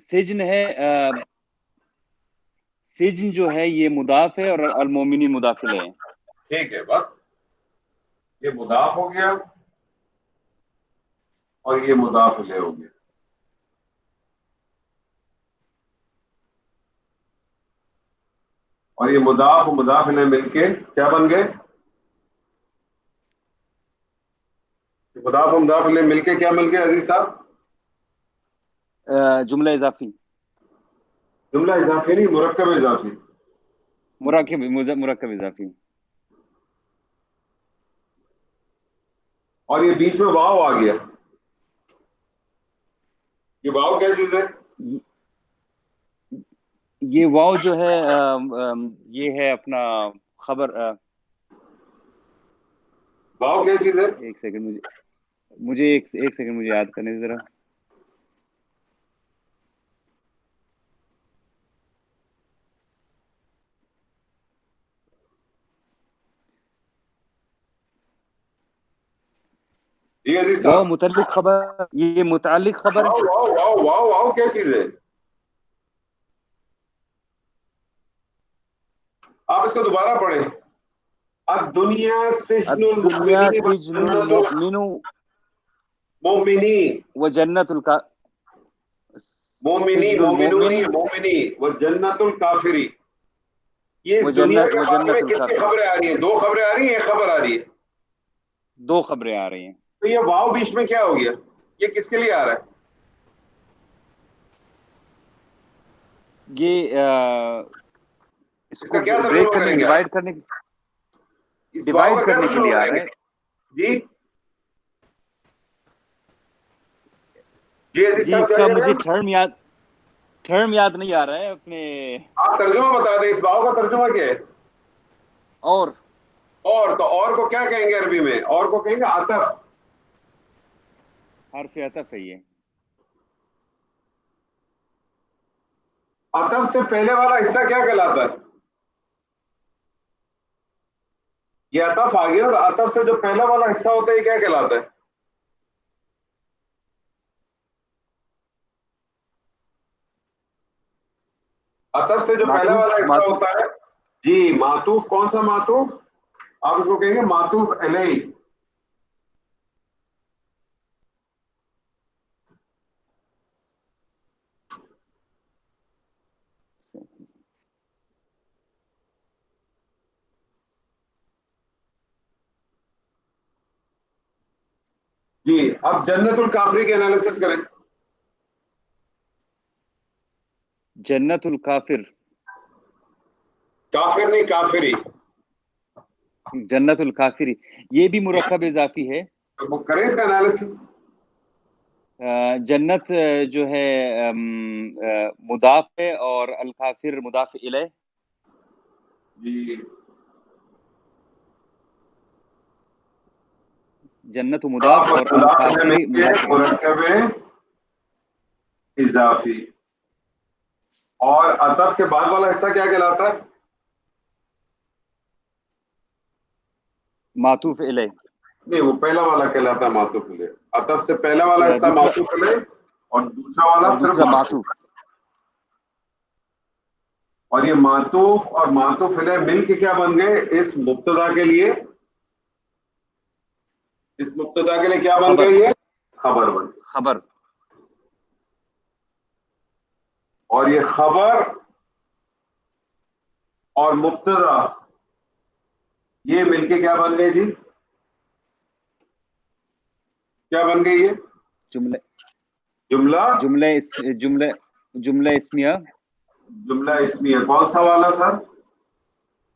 سجن ہے، سجن جو ہے یہ مضاف ہے اور المومنین مضاف الیہ ہے. ٹھیک ہے، بس یہ مضاف ہو گیا اور یہ مضاف الیہ ہو گیا. اور یہ مضاف و مضاف الیہ مل کے کیا بن گئے؟ مضاف و مضاف الیہ مل کے کیا مل گئے عزیز صاحب؟ جملہ اضافی. جملہ اضافی نہیں، مرکب اضافی. مرکب اضافی. اور یہ بیچ میں واو آ گیا. یہ واو کیا چیز ہے؟ یہ واو جو ہے یہ ہے اپنا خبر. واو کیا چیز ہے؟ ایک سیکنڈ مجھے ایک سیکنڈ مجھے یاد کرنے ذرا. جی عزیز واو صاحب، متعلق خبر، یہ متعلق خبر ہے. واو واو واو واو واو کیا چیز ہے؟ آپ اس کو دوبارہ پڑھیں. الدنیا سجن الدنیا المؤمنین سجن وجنت المؤمن المؤمنین وجنت مومنی سجن مومنونی المؤمن مومنی وجنت الکافری. یہ اس دنیا کے بارے میں وجنت کتنی الکافر. خبریں آ رہی ہیں؟ 2 خبریں آ رہی ہیں، 1 خبر آ رہی ہے. 2 خبریں آ رہی ہیں. تو یہ واو بیچ میں کیا ہو گیا؟ یہ کس کے لیے آ رہا ہے؟ یہ اس اس کو کا کیا بریک ترجمہ کرنے، کریں گے ڈیوائڈ آپ؟ کرنے، اس واو ڈیوائڈ کا کیا کرنے کے ترجمہ لیے آ کریں رہا گے؟ ہے. جی جی عزیز جی صاحب اس کیا کا کہہ رہے مجھے ہیں؟ ٹرم یاد نہیں آ رہا ہے اپنے. آپ ترجمہ بتا دیں، اس واو کا ترجمہ کیا ہے؟ اور تو اور کو کیا کہیں گے عربی میں؟ اور کو کہیں گے عطف. حرف عطف ہے یہ. عطف سے پہلے والا حصہ کیا کہلاتا ہے؟ یہ عطف آ گیا نا، عطف سے جو پہلا والا حصہ ہوتا ہے یہ کیا کہلاتا ہے؟ عطف سے جو پہلا معطوف. والا حصہ ہوتا ہے، جی معطوف. کون سا معطوف؟ آپ اس کو کہیں گے معطوف علیہ. جی اب جنت الکافری کے انالیسس کریں. جنت الکافر. کافر نہیں، کافری. جنت الکافری یہ بھی مرکب اضافی ہے. وہ کریں اس کا انالیسس. جنت جو ہے مضاف ہے اور الکافر مضاف الیہ. جی جنت مضاف اور الکافر مضاف الیہ. مرکب اضافی. اور عطف کے بعد والا حصہ کیا کہلاتا ہے؟ معطوف الیہ. نہیں، وہ پہلا والا کہلاتا ہے معطوف علیہ. عطف سے پہلا والا حصہ دوسرا معطوف علیہ اور دوسرا والا اور صرف دوسرا معطوف. معطوف. اور یہ معطوف اور معطوف علیہ مل کے کیا بن گئے؟ اس مبتدا کے لیے، اس مبتدا کے لیے کیا بن خبر. گئے؟ یہ خبر بن گئی. خبر. اور یہ خبر اور مبتدا یہ مل کے کیا بن گئے جی؟ کیا بن گئی یہ؟ جملہ جملہ جملہ اسمیہ. جملہ اسمیہ. کون سا والا سر؟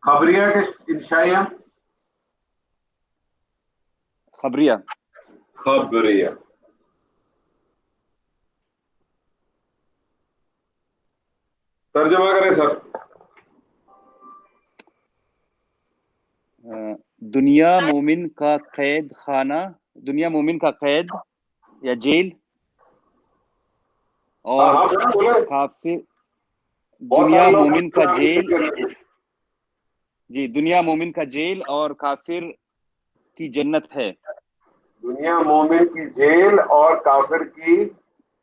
خبریہ کے انشائیہ. خبریہ. خبریہ. ترجمہ کریں سر. دنیا مومن کا قید خانہ، دنیا مومن کا قید یا جیل، اور ہاں بولے. کافر. بہت دنیا سارے لوگ مومن کا جیل. جی دنیا مومن کا جیل اور کافر کی جنت ہے. دنیا مومن کی جیل اور کافر کی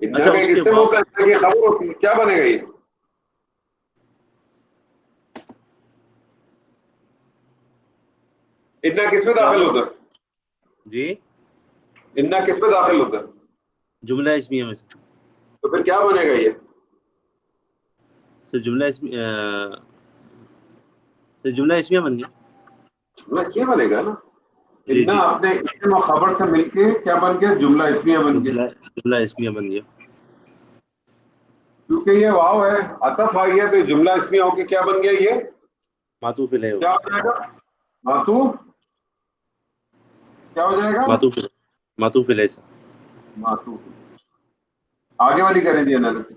اتنا اچھا کا اس ایک کے اسم واو ہوتا ہے، اتنا کی خبر ہوتی ہے، کیا بنے گا یہ؟ اتنا کس میں کیا داخل ہوتا ہے؟ جی اتنا کس میں داخل ہوتا ہے؟ جملہ اسمیہ میں تو پھر کیا بنے گا یہ؟ سر جملہ اسمیہ بن گیا. جملہ اسمیہ بنے گا نا. جی اتنا جی اپنے اسم و خبر سے مل کے کیا بن گیا؟ جملہ اسمیہ بن گیا. جملہ اسمیہ بن گیا. کیونکہ یہ واو ہے، عطف آئی ہے، تو یہ جملہ اسمیہ ہو کے کیا بن گیا؟ یہ معطوف علیہ ہو کیا ہو جائے گا؟ معطوف. کیا ہو جائے گا؟ معطوف علیہ سر. معطوف. آگے والی کریں جی انالیسس.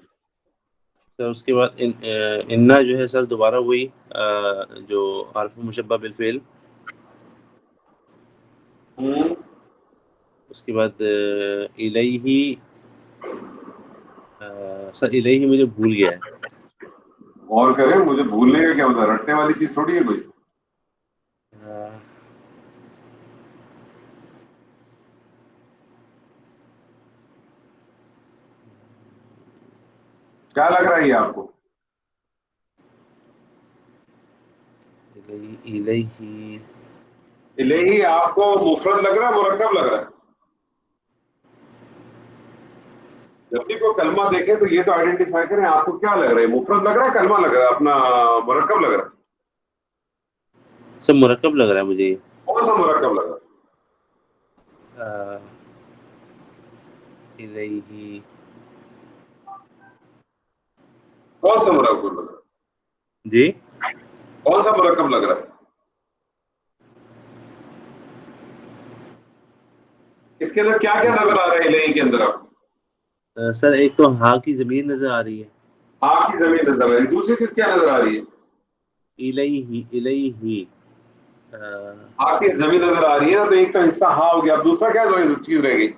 سر اس کے بعد انا جو ہے سر دوبارہ وہی جو حرف مشبہ بالفعل، اس کے بعد الیہ. سر الیہ مجھے بھول گیا ہے. غور کریں، مجھے بھولنے کا کیا ہوتا ہے؟ رٹنے والی چیز تھوڑی ہے کوئی. کیا لگ رہا ہے یہ آپ کو؟ الیہ الہی آپ کو مفرد لگ رہا ہے، مرکب لگ رہا ہے؟ جب بھی کوئی کلمہ دیکھیں تو یہ تو آئیڈینٹیفائی کریں آپ کو کیا لگ رہا ہے، مفرد لگ رہا ہے، کلمہ لگ رہا ہے، اپنا مرکب لگ رہا ہے؟ سب مرکب لگ رہا ہے مجھے. کون سا مرکب لگ رہا ہے؟ الیہ کون سا مرکب لگ رہا جی ہے؟ کون سا مرکب لگ رہا ہے؟ اس کے اندر کیا کیا نظر آ رہا ہے الہی کے اندر آپ کو؟ سر ایک تو ہا کی ضمیر نظر آ رہی ہے. آپ کی زمین نظر آ رہی ہے. دوسری چیز کیا نظر آ رہی ہے؟ الیہ آپ کی زمین نظر آ رہی ہے نا، تو ایک تو حصہ ہاں ہو گیا. اب دوسرا کیا چیز رہ گئی؟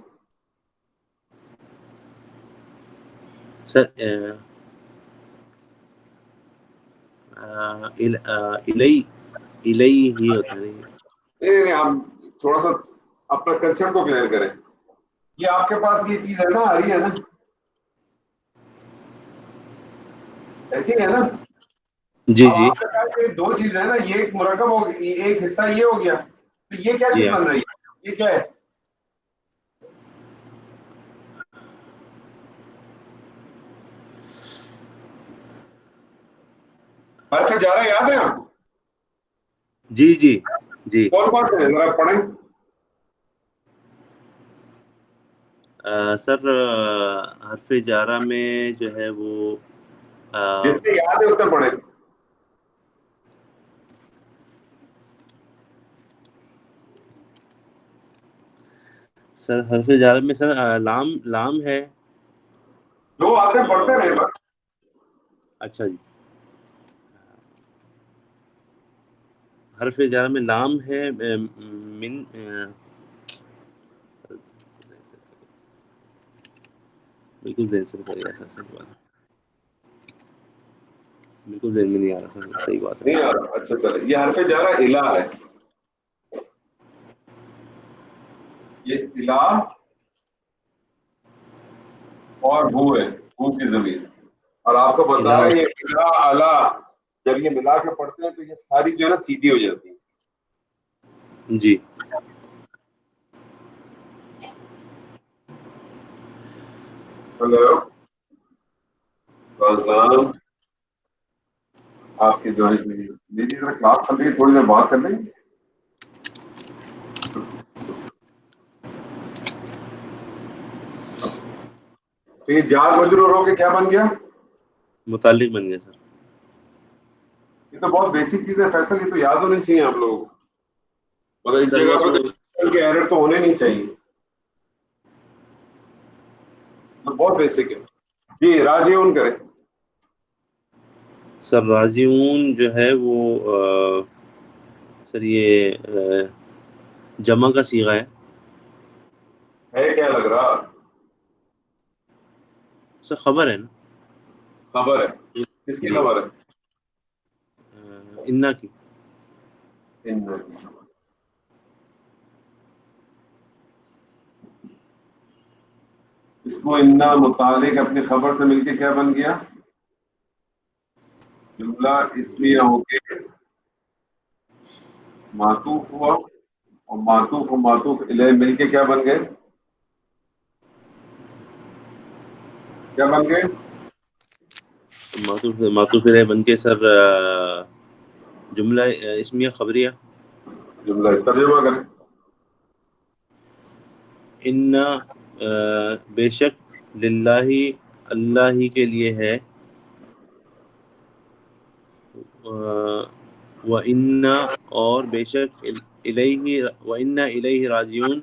سر الیہ ہی ہوتا ہے. نہیں آپ تھوڑا سا اپنا کنسپٹ کو کلیئر کریں. یہ آپ کے پاس یہ چیز ہے نا، آ رہی ہے نا، ایسی ہے نا. جی اب جی آپ کے پاس یہ دو چیزیں ہیں نا، یہ ایک مرکب ہو گیا، ایک حصہ یہ ہو گیا، تو یہ کیا جی چیز ہاں بن رہی ہے؟ یہ کیا ہے؟ حرف جارہ یاد ہے آپ کو؟ جی جی جی. کون کون سے ہیں ذرا پڑھیں. سر حرف جارہ میں جو ہے وہ جتنے یاد ہے اتنے پڑھیں. سر حرف جارہ میں سر لام ہے. جو آتے ہیں پڑھتے اور رہے بس. اچھا جی، حرف جارہ میں لام ہے. من بالکل ذہن سے نکل گیا سر. صحیح بات ہے، بالکل ذہن میں نہیں آ رہا سر. صحیح بات ہے. نہیں یار، اچھا چلے. یہ حرف جارہ الہ ہے. یہ الہ اور بو ہے، بو کی زمین. اور آپ کو پتا ہے یہ الہ الہ جب یہ ملا کے پڑھتے ہیں تو یہ ساری جو ہے نا سیدھی ہو جاتی ہے. جی ہلو سلام. آپ کی جو ہے میری کلاس چل رہی ہے، تھوڑی دیر بات کر لیں گے. تو یہ جار مجرور ہو کے کیا بن گیا؟ متعلق بن گیا سر. یہ تو بہت بیسک چیز ہے فیصل، یہ تو یاد ہونی چاہیے آپ لوگوں کو. مگر اس سر وہ جگہ اس پہ میں تو ایرر تو ہونے نہیں چاہیے. بہت بیسک ہے. جی راضی اون کریں. سر راضیون جو ہے وہ سر یہ جمع کا صیغہ ہے. ہے کیا لگ رہا؟ سر خبر ہے نا. خبر ہے. کس کی جی خبر ہے؟ انا کی. اسمو انا متعلق اپنی خبر سے مل کے کیا بن گیا؟ جملہ اسمیہ ہو کے معطوف ہوا، اور معطوف و معطوف الیہ مل کے کیا بن گئے؟ کیا بن گئے؟ معطوف علیہ بن کے سر جملہ اسمیہ خبریہ. جملہ ترجمہ کریں. ان بے شک للہ اللہ ہی کے لیے ہے، وَإِنَّا اور بے شک الیہ وَإِنَّا الیہ راجعون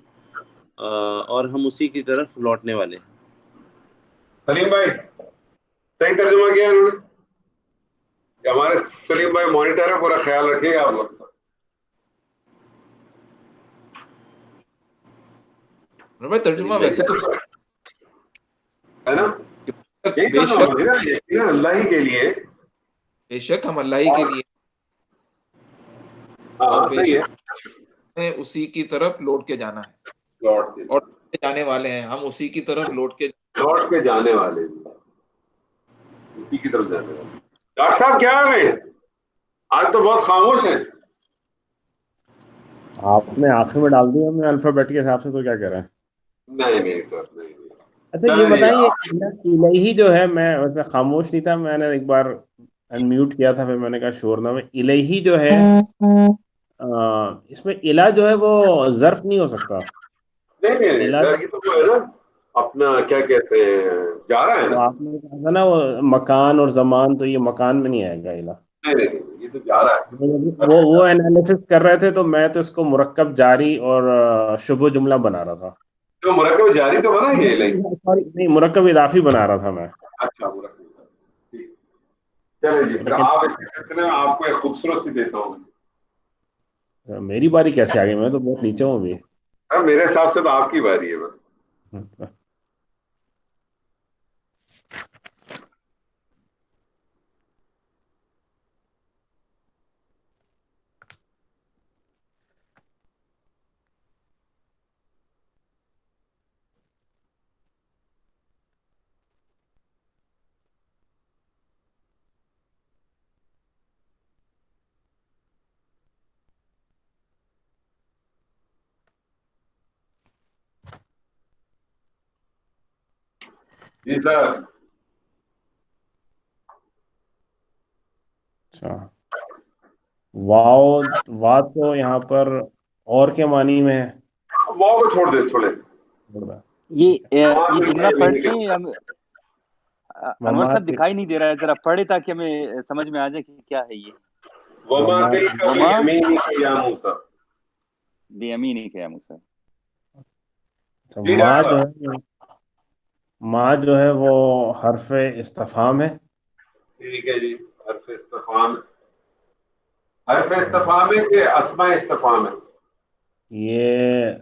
اور ہم اسی کی طرف لوٹنے والے ہیں. سلیم بھائی صحیح ترجمہ کیا انہوں نے؟ کہ ہمارے سلیم بھائی مانیٹر ہے، پورا خیال رکھیے گا آپ لوگ سب، بھائی ترجمہ ویسے تو ہے نا؟ یہی بے تو شک یقیناً اللہ ہی کے لیے. بے شک ہم اللہ ہی کے لیے اور ہاں بے صحیح ہے. شک ہمیں اسی کی طرف لوٹ کے جانا ہے لوٹ کے اور جانے والے ہیں، ہم اسی کی طرف لوٹ کے جانے والے بھی اسی کی طرف جانے والے. ڈاکٹر صاحب کیا حال ہے؟ آج تو بہت خاموش ہیں. آپ نے آخر میں ڈال دیا ہمیں الفابیٹ کے حساب سے، تو کیا کہہ رہے ہیں؟ نہیں سر نہیں. اچھا یہ بتائیں، یہ الہی جو ہے، میں ویسے خاموش نہیں تھا، میں نے ایک بار انمیوٹ کیا تھا، پھر میں نے کہا شور نہ میں الہی جو ہے اس میں الہ جو ہے وہ ظرف نہیں ہو سکتا. نہیں الہ سر، یہ تو وہ ہے نا اپنا کیا کہتے ہیں، جا رہا ہے وہ نا. آپ نے کہا تھا نا وہ مکان اور زمان، تو یہ مکان میں نہیں آئے گا الہ. نہیں یہ تو جا رہا ہے. وہ انالیسس کر رہے تھے، تو میں تو اس کو مرکب جاری اور شبہ جملہ بنا رہا تھا. تو مرکب جاری تو بنا یہ نہیں. سوری نہیں، مرکب اضافی بنا رہا تھا میں. اچھا مرکب ٹھیک. چلے جی، پھر لیکن آپ اس سلسلے میں آپ کو ایک خوبصورت سی دیتا ہوں. میری باری کیسے آ گئی؟ میں تو بہت نیچے ہوں ابھی. میرے حساب سے تو آپ کی باری ہے بس. جی سر. اچھا، وا تو یہاں پر اور کے معنی میں ہے. واؤ کو چھوڑ دے تھوڑے. یہ جملہ پڑھ لیں یا انور وما صاحب دکھائی نہیں دے رہا ہے، ذرا پڑھے تاکہ ہمیں سمجھ میں آ جائے کہ کیا ہے یہ. وما کئی کبھی وما یمینک یا موسیٰ. بیمینک یا موسیٰ. جی ماں ڈاکٹر جو صاحب. ہے ماں جو ہے وہ حرف استفہام ہے. ٹھیک ہے جی. حرف استفہام. حرف استفہام ہے کہ اسماء استفہام ہے؟ یہ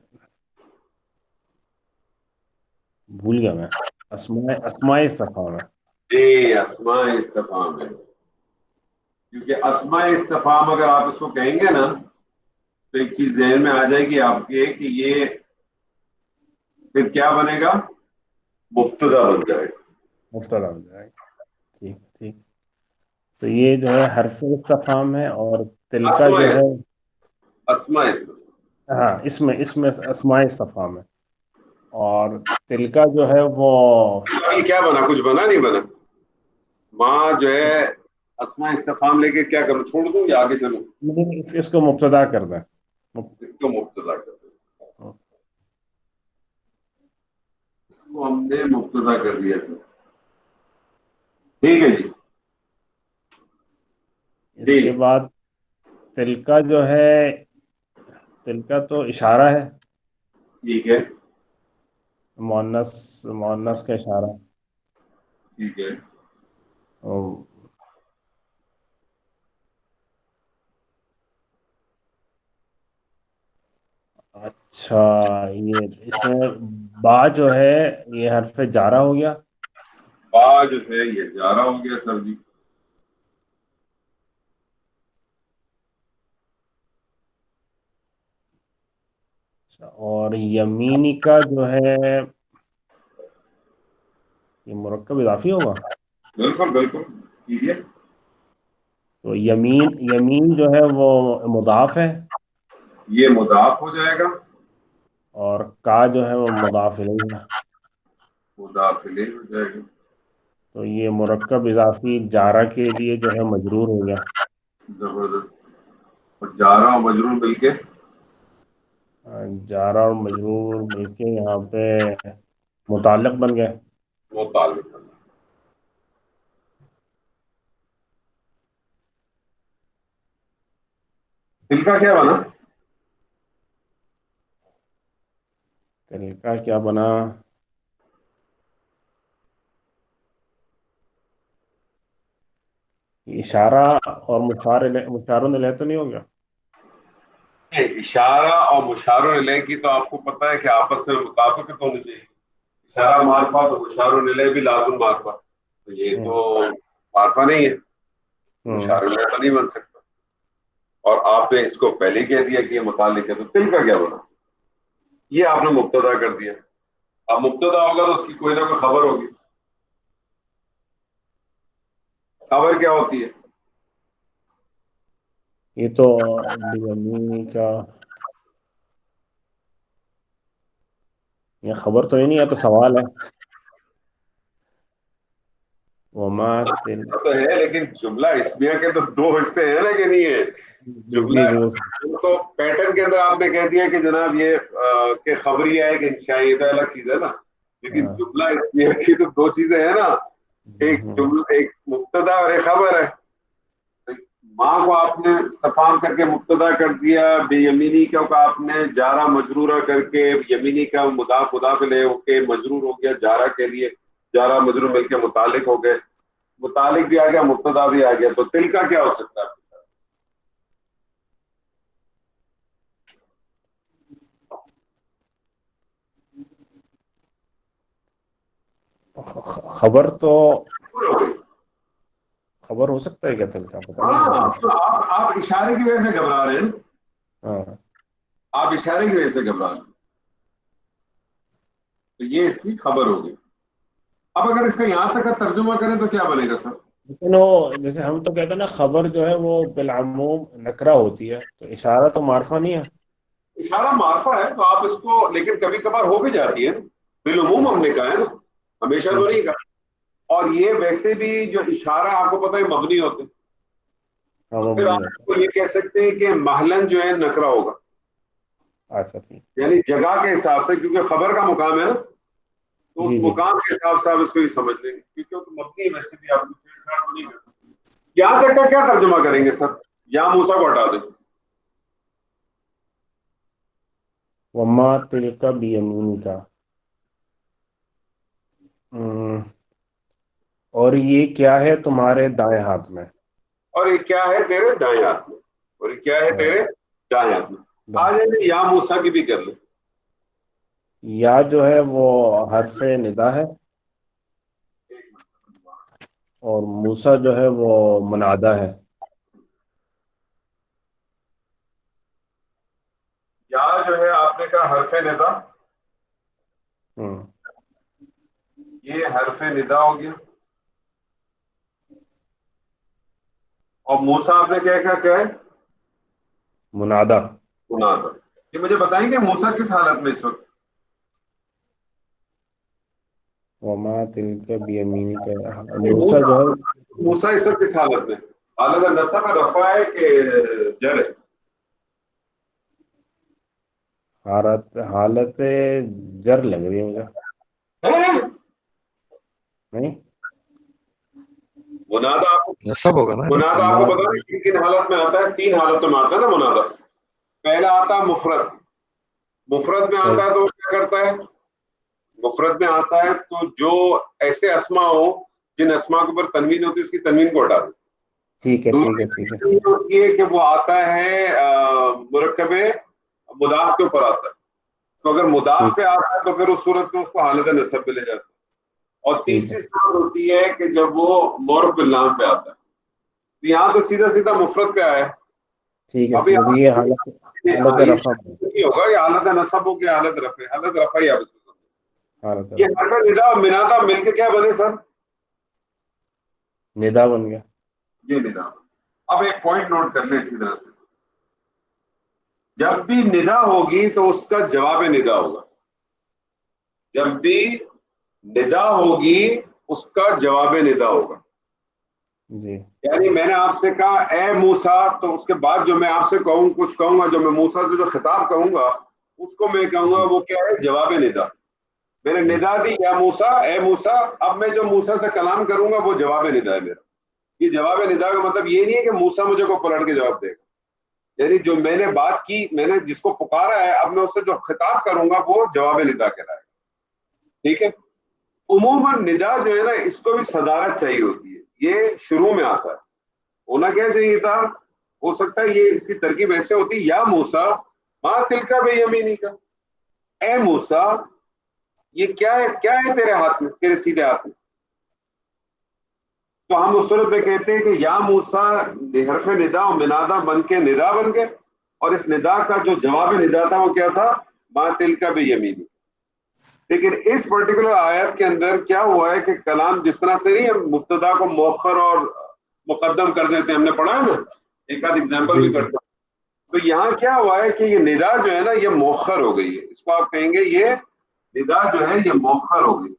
بھول گیا میں. اسماء استفہام ہے. جی اسماء استفہام ہے. کیونکہ اسماء استفہام اگر آپ اس کو کہیں گے نا تو ایک چیز ذہن میں آ جائے گی آپ کے کہ یہ پھر کیا بنے گا؟ مبتدا بن جائے گا. مبتدا ہو جائے گا. ٹھیک ٹھیک. تو یہ جو ہے حرف استفہام ہے، اور تلکا جو ہے اسماء استفہام. ہاں اس میں اسماء استفہام ہے، اور تلکا جو ہے وہ یہ کیا بنا؟ کچھ بنا نہیں بنا؟ ماں جو ہے اسماء استفہام لے کے کیا کروں؟ چھوڑ دوں یا آگے چلوں؟ اس کو مبتدا کر دیں. اس کو مبتدا کر دیں. اس کو ہم نے مبتدا کر دیا تھا. ٹھیک ہے جی. اس کے بعد تلکا جو ہے، تلکا تو اشارہ ہے، ٹھیک ہے. مؤنث کا اشارہ. ٹھیک ہے. اچھا، یہ اس میں با جو ہے یہ حرف جارہ ہو گیا. با جو ہے یہ جارا ہو گیا سر جی. اور یمینی کا جو ہے یہ مرکب اضافی ہوگا. بالکل بالکل کیجیے. تو یمین جو ہے وہ مضاف ہے یہ مضاف ہو جائے گا اور کا جو ہے وہ مضاف الیہ ہے. مضاف الیہ ہو جائے گا. تو یہ مرکب اضافی جارہ کے لیے جو ہے مجرور ہو گیا. زبردست. اور جارہ اور مجرور مل کے جارہ اور مجرور مل کے یہاں پہ متعلق بن گئے. متعلق. دل کا کیا بنا؟ دل کا کیا بنا؟ اشارہ اور مشار الیہ تو نہیں ہو گیا؟ اشارہ اور مشار الیہ کی تو آپ کو پتہ ہے کہ آپس میں مطابقت ہونی چاہیے. اشارہ معرفہ تو مشار الیہ بھی لازم معرفہ. تو یہ تو معرفہ نہیں ہے, مشار الیہ تو نہیں بن سکتا. اور آپ نے اس کو پہلے کہہ دیا کہ یہ متعلق ہے, تو دل کا کیا بنا؟ یہ آپ نے مبتدا کر دیا. اب مبتدا ہوگا تو اس کی کوئی نہ کوئی خبر ہوگی. خبر کیا ہوتی ہے؟ یہ تو بیمینی کا یہ خبر تو یہ نہیں ہے, تو سوال ہے. وما تل تو ہے, لیکن جملہ اسمیہ کے تو دو حصے ہیں نا کہ نہیں ہے. جملہ تو پیٹرن کے اندر آپ نے کہہ دیا کہ جناب یہ کہ خبریہ ہے کہ انشائی, یہ تو الگ چیز ہے نا. لیکن جملہ اسمیہ کی تو دو چیزیں ہیں نا, ایک جملہ ایک مبتدا اور ایک خبر ہے. ماں کو آپ نے استفہام کر کے مبتدا کر دیا, بے یمینی کا آپ نے جارہ مجرورہ کر کے یمینی کا مضاف الیہ ہو کے مجرور ہو گیا جارہ کے لیے, جارہ مجرور مل کے متعلق ہو گئے, متعلق بھی آ گیا مبتدا بھی آ گیا. تو دل کا کیا ہو سکتا ہے؟ خبر تو خبر ہو سکتا ہے کیا دل کا؟ پتہ نہیں. آپ اشارے کی وجہ سے گھبرا رہے ہیں. ہاں آپ اشارے کی وجہ سے گھبرا رہے ہیں, تو یہ اس کی خبر ہوگی. اب اگر اس کا یہاں تک کا ترجمہ کریں تو کیا بنے گا سر؟ لیکن وہ جیسے ہم تو کہتے ہیں نا خبر جو ہے وہ بالعموم نکرہ ہوتی ہے, تو اشارہ تو معرفہ نہیں ہے. اشارہ معرفہ ہے تو آپ اس کو, لیکن کبھی کبھار ہو بھی جاتی ہے. بالعموم ہم نے کہا ہے نا, ہمیشہ تو نہیں کہا. اور یہ ویسے بھی جو اشارہ آپ کو پتہ ہے مبنی ہوتے, تو پھر آپ کو یہ کہہ سکتے ہیں کہ محلن جو ہے نکرہ ہوگا. اچھا ٹھیک, یعنی جگہ کے حساب سے, کیونکہ خبر کا مقام ہے نا, تو اس جی مقام کے حساب سے آپ اس کو ہی سمجھ لیں گے, کیونکہ مبنی ویسے بھی آپ کو چھیڑ تو نہیں کر سکتے. یہاں تک کا کیا ترجمہ کریں گے سر؟ یہاں موسیٰ کو ہٹا دیں. وما تلک بیمینک, اور یہ کیا ہے تمہارے دائیں ہاتھ میں؟ اور یہ کیا ہے تیرے دائیں ہاتھ میں؟ اور یہ کیا ہے تیرے دائیں ہاتھ میں؟ آ جائیں یا موسیٰ کی بھی کر لیں. یا جو ہے وہ حرف ندا ہے اور موسیٰ جو ہے وہ منادہ ہے. یا جو ہے آپ نے کہا حرف ندا, یہ حرف ندا ہو گیا. اور موسیٰ آپ نے کیا ہے؟ منادہ. منادہ. یہ مجھے بتائیں گے موسیٰ کس حالت میں اس وقت؟ وما تلک بیمینک, موسیٰ جو ہے موسیٰ اس وقت کس حالت میں؟ حالت نصب ہے, رفع ہے کہ جر ہے؟ حالت جر لگ رہی ہے مجھے. نہیں, منادہ نصب ہوگا نا. منادہ آپ کو پتا ہے کن حالت میں آتا ہے؟ 3 حالتوں میں آتا ہے نا منادہ. پہلا آتا ہے مفرد. مفرد میں آتا ہے تو کیا کرتا ہے؟ مفرد میں آتا ہے تو جو ایسے اسما ہو جن اسما کے اوپر تنوین ہوتی ہے اس کی تنوین کو ہٹا دیں. ٹھیک ہے دوسری ہے کہ وہ آتا ہے مرکب مضاف کے اوپر آتا ہے, تو اگر مضاف پہ آتا ہے تو پھر اس صورت میں اس کو حالت نصب پہ لے جاتا ہے. اور تیسری صورت ہوتی ہے کہ جب وہ معرف باللام پہ آتا ہے. یہاں تو سیدھا سیدھا مفرد پہ آیا ہے. ٹھیک ہے, ابھی یہ حالت رفع ہوگا, یہ حالت نصب ہو گیا, حالت رفع ہی آپ اس کو. حالت یہ حرف ندا اور منادا مل کے کیا بنے سر؟ ندا بن گیا. یہ ندا. اب ایک پوائنٹ نوٹ کر لیں اچھی طرح سے، جب بھی ندا ہوگی تو اس کا جواب ندا ہوگا. جب بھی ندا ہوگی اس کا جواب ندا ہوگا. جی یعنی میں نے آپ سے کہا اے موسیٰ، تو اس کے بعد جو میں آپ سے کچھ کہوں گا، جو میں موسیٰ سے جو خطاب کہوں گا اس کو میں کہوں گا وہ کیا ہے؟ جواب ندا. میں نے ندا دی یا موسیٰ، اے موسیٰ، اب میں جو موسیٰ سے کلام کروں گا وہ جواب ندا ہے میرا. یہ جواب ندا کا مطلب یہ نہیں ہے کہ موسیٰ مجھے کو پلٹ کے جواب دے گا، یعنی جو میں نے بات کی، میں نے جس کو پکارا ہے، اب میں اس سے جو خطاب کروں گا وہ جواب ندا کہلائے گا. ٹھیک ہے. عموماً ندا جو ہے نا اس کو بھی صدارت چاہیے ہوتی ہے، یہ شروع میں آتا ہے. ہونا کیا چاہیے تھا؟ ہو سکتا ہے یہ اس کی ترکیب ایسے ہوتی، یا موسیٰ ما تلک بیمینک کا، اے موسیٰ یہ کیا ہے تیرے ہاتھ میں، تیرے سیدھے ہاتھ میں. تو ہم اس صورت میں کہتے ہیں کہ یا موسیٰ حرف ندا و منادا بن کے ندا بن گئے، اور اس ندا کا جو جواب ندا تھا وہ کیا تھا؟ ما تلک بیمینک. لیکن اس پرٹیکولر آیت کے اندر کیا ہوا ہے کہ کلام جس طرح سے نہیں، ہم مبتدا کو مؤخر اور مقدم کر دیتے ہیں، ہم نے پڑھا ہے نا، ایک آدھ ایگزامپل بھی کرتا ہوں. تو یہاں کیا ہوا ہے کہ یہ ندا جو ہے نا یہ مؤخر ہو گئی ہے. اس کو آپ کہیں گے یہ ندا جو ہے یہ مؤخر ہو گئی.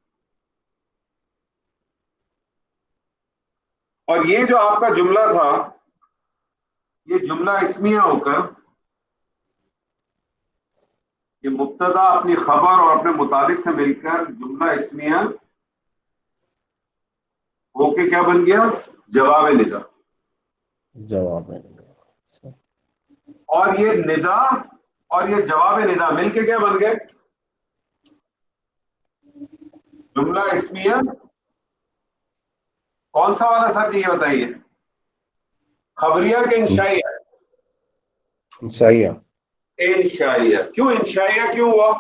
اور یہ جو آپ کا جملہ تھا یہ جملہ اسمیہ ہو کر، یہ مبتدا اپنی خبر اور اپنے متعلق سے مل کر جملہ اسمیہ ہو کے کیا بن گیا؟ جواب ندا. جواب ہے. اور یہ ندا اور یہ جواب ندا مل کے کیا بن گئے؟ جملہ اسمیہ. کون سا والا ساتھ یہ بتائیے، خبریہ کے انشائیہ؟ انشائیہ. انشائیہ. کیوں انشائیہ کیوں ہوا؟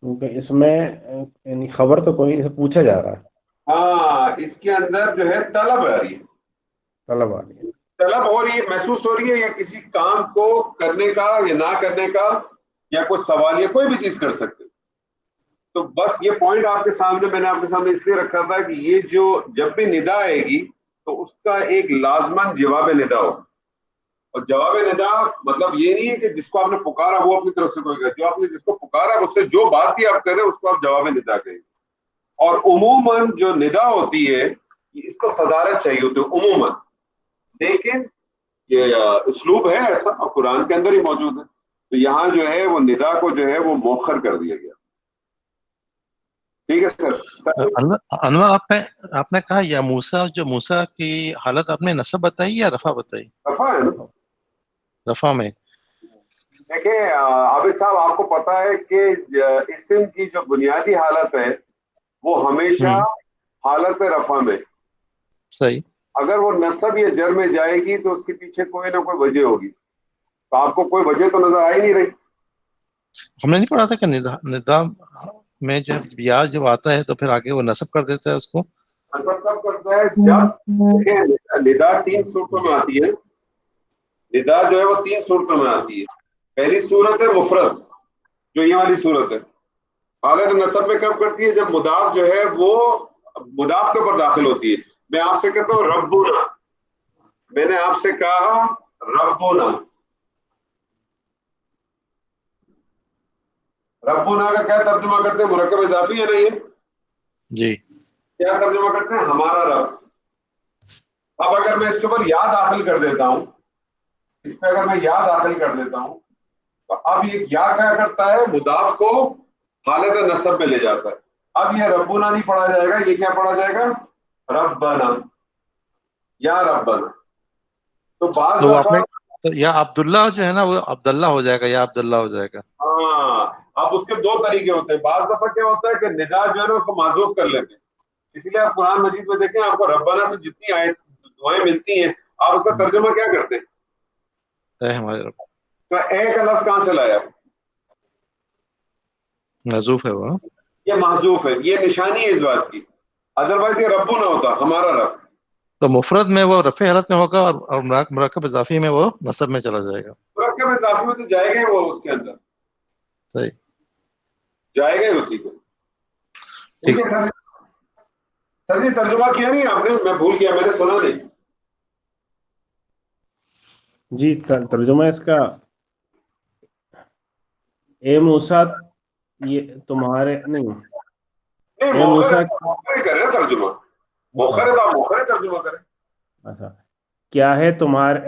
کیونکہ اس میں یعنی خبر تو کوئی سے پوچھا جا رہا ہے. ہاں، اس کے اندر جو ہے طلب آ رہی ہے. طلب آ رہی ہے. طلب ہو رہی ہے، محسوس ہو رہی ہے، یا کسی کام کو کرنے کا یا نہ کرنے کا، یا کوئی سوال یا کوئی بھی چیز کر سکتے. تو بس یہ پوائنٹ آپ کے سامنے میں نے آپ کے سامنے اس لیے رکھا تھا کہ یہ جو جب بھی ندا آئے گی تو اس کا ایک لازماً جواب ندا ہو. اور جواب ندا مطلب یہ نہیں ہے کہ جس کو آپ نے پکارا وہ اپنی طرف سے کوئی گا، جو آپ نے جس کو پکارا اس سے جو بات بھی آپ کر رہے ہیں اس کو آپ جواب ندا کہیں. اور عموماً جو ندا ہوتی ہے اس کو صدارت چاہیے ہوتی ہے عموماً، لیکن یہ اسلوب ہے ایسا اور قرآن کے اندر ہی موجود ہے. تو یہاں جو ہے وہ ندا کو جو ہے وہ مؤخر کر دیا گیا. ٹھیک ہے سر. انور آپ نے کہا یا موسیٰ، جو موسیٰ کی حالت آپ نے نصب بتائی یا رفع بتائی؟ رفع ہے نا. رفع میں دیکھیں عابد صاحب، آپ کو پتا ہے کہ اسم کی جو بنیادی حالت ہے وہ ہمیشہ حالت رفع میں. صحیح. اگر وہ نصب یا جر میں جائے گی تو اس کے پیچھے کوئی نہ کوئی وجہ ہوگی. تو آپ کو کوئی وجہ تو نظر آ ہی نہیں رہی. ہم نے نہیں پڑھا تھا کہ ندا میں جب آتا ہے تو پھر آگے وہ نصب کر دیتا ہے اس کو. نصب کب کرتا ہے؟ جب ندا 3 صورتوں میں آتی ہے. ندا جو ہے وہ 3 صورتوں میں آتی ہے. پہلی صورت ہے مفرد، جو یہ والی صورت ہے. حالت نصب میں کب کرتی ہے؟ جب مضاف جو ہے وہ مضاف کے اوپر داخل ہوتی ہے. میں آپ سے کہتا ہوں ربنا، میں نے آپ سے کہا ربنا. ربنا کا کیا ترجمہ کرتے ہیں؟ مرکب اضافی ہے نا یہ جی. کیا ترجمہ کرتے ہیں؟ ہمارا رب. اب اگر میں اس کے اوپر یا داخل کر دیتا ہوں، اس پہ اگر میں یا داخل کر دیتا ہوں تو اب یہ یا کیا کرتا ہے؟ مضاف کو حالت نصب میں لے جاتا ہے. اب یہ ربنا نہیں پڑھا جائے گا، یہ کیا پڑھا جائے گا؟ ربنا، یا ربنا. تو بعض دفعہ تو یا عبداللہ جو ہے نا وہ عبداللہ ہو جائے گا، یا عبداللہ ہو جائے گا. ہاں، اب اس کے 2 طریقے ہوتے ہیں. بعض دفعہ کیا ہوتا ہے کہ ندا جو ہے نا اس کو معذوف کر لیتے ہیں. اسی لیے آپ قرآن مجید میں دیکھیں، آپ کو ربنا سے جتنی دعائیں ملتی ہیں آپ اس کا ترجمہ کیا کرتے ہیں؟ اے ہمارے رب. تو اے کا لفظ کہاں سے لایا؟ محذوف ہے وہ. یہ محذوف ہے، یہ نشانی ہے اس بات کی. ادروائز یہ ربو نہ ہوتا، ہمارا رب. تو مفرد میں وہ رفع حالت میں ہوگا اور مرکب اضافی میں وہ نصب میں چلا جائے گا. مرکب اضافی میں تو جائے گا ہی وہ اس کے اندر. صحیح. جائے گا اسی کو. ٹھیک ہے سر جی, ترجمہ کیا نہیں آپ نے؟ میں بھول گیا, میں نے سنا نہیں. جی ترجمہ اس کا, اے موسیٰ یہ تمہارے نہیں اے موسیٰ کرے ترجمہ, موخر ترجمہ کرے. اچھا, کیا ہے تمہارے,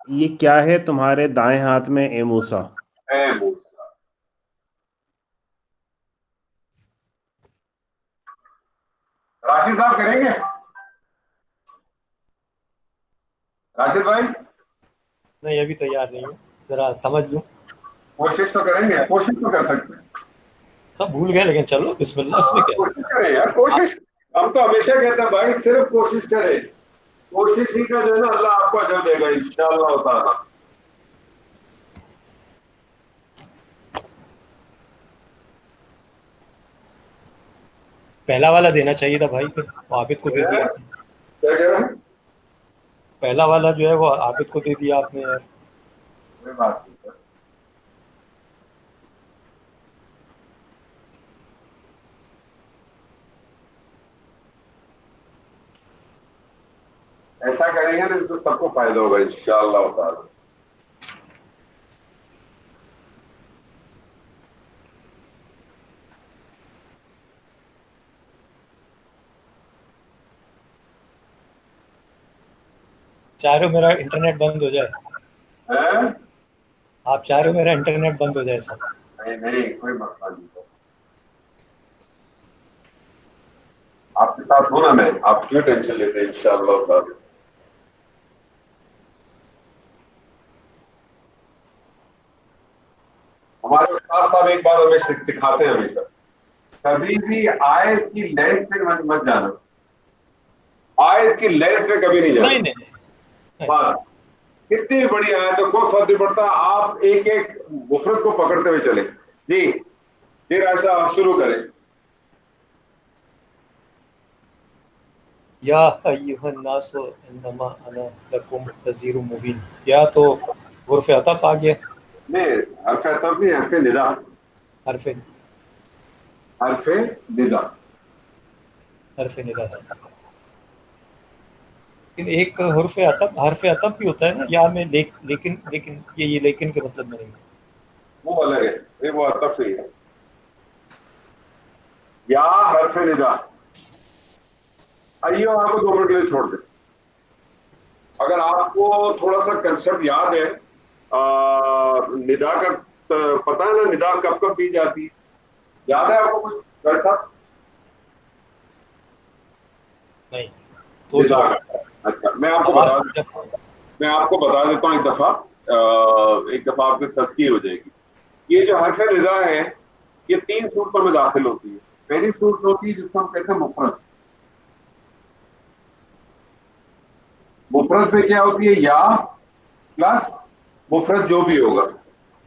یہ کیا ہے تمہارے دائیں ہاتھ میں اے موسیٰ. اے موسیٰ, راشد صاحب کریں گے؟ راشد بھائی نہیں ابھی تیار نہیں ہوں, ذرا سمجھ لوں. کوشش تو کریں گے, کوشش تو کر سکتے ہیں. سب بھول گئے لیکن چلو بسم اللہ, اس میں کیا. کوشش کریں یار, کوشش. ہم تو ہمیشہ کہتے ہیں بھائی صرف کوشش کریں, کوشش ہی کا جو ہے نا اللہ آپ کو اجر دے گا انشاءاللہ تعالی. پہلا والا دینا چاہیے تھا بھائی, پھر عابد کو دے دیا. کیا کہہ رہے ہیں؟ پہلا والا جو ہے وہ عابد کو دے دیا آپ نے یار. کوئی بات نہیں سر. ایسا کریں گے نا تو سب کو فائدہ ہوگا انشاءاللہ تعالی. چاہ رہے ہو میرا انٹرنیٹ بند ہو جائے؟ آپ چاہ رہے ہو میرا انٹرنیٹ بند ہو جائے سر؟ نہیں کوئی مسئلہ نہیں. آپ کے ساتھ ہونا, میں آپ کیوں ٹینشن لیتے ہیں انشاءاللہ تعالی. ہمارے استاد صاحب ایک بات ہمیں سکھاتے ہیں ہمیشہ, کبھی بھی آیت کی لینتھ پہ مت جانا, آیت کی لینتھ پہ کبھی نہیں جانا. نہیں بس کتنی بڑی آیت ہے کوئی فرق نہیں پڑتا, آپ ایک ایک مفرد کو پکڑتے ہوئے چلیں. جی راشد آپ شروع کریں. یا ایھا الناس انما انا لکم نذیر مبین, یا تو حرف عطف آ گیا. نہیں حرف عطف نہیں, حرف ندا. حرف ندا سے. لیکن ایک حرف عطف بھی ہوتا ہے نا, یا میں لیکن یہ لیکن کے مطلب میں نہیں ہے, وہ الگ ہے, وہ عطف نہیں ہے. یا حرف ندا, آئیے آپ کو 2 منٹ کے لیے چھوڑ دیں. اگر آپ کو تھوڑا سا کنسپٹ یاد ہے, ندا کا پتہ ہے نا, ندا کب کب دی جاتی ہے, یاد ہے آپ کو کچھ ڈاکٹر صاحب؟ نہیں. اچھا میں آپ کو بتا دیتا ہوں ایک دفعہ آپ کی تذکیر ہو جائے گی. یہ جو حرف ندا ہے یہ 3 صورتوں میں داخل ہوتی ہے. پہلی صورت ہوتی ہے جس کو ہم کہتے ہیں مفرد. مفرد پہ کیا ہوتی ہے, یا پلس مفرد جو بھی ہوگا.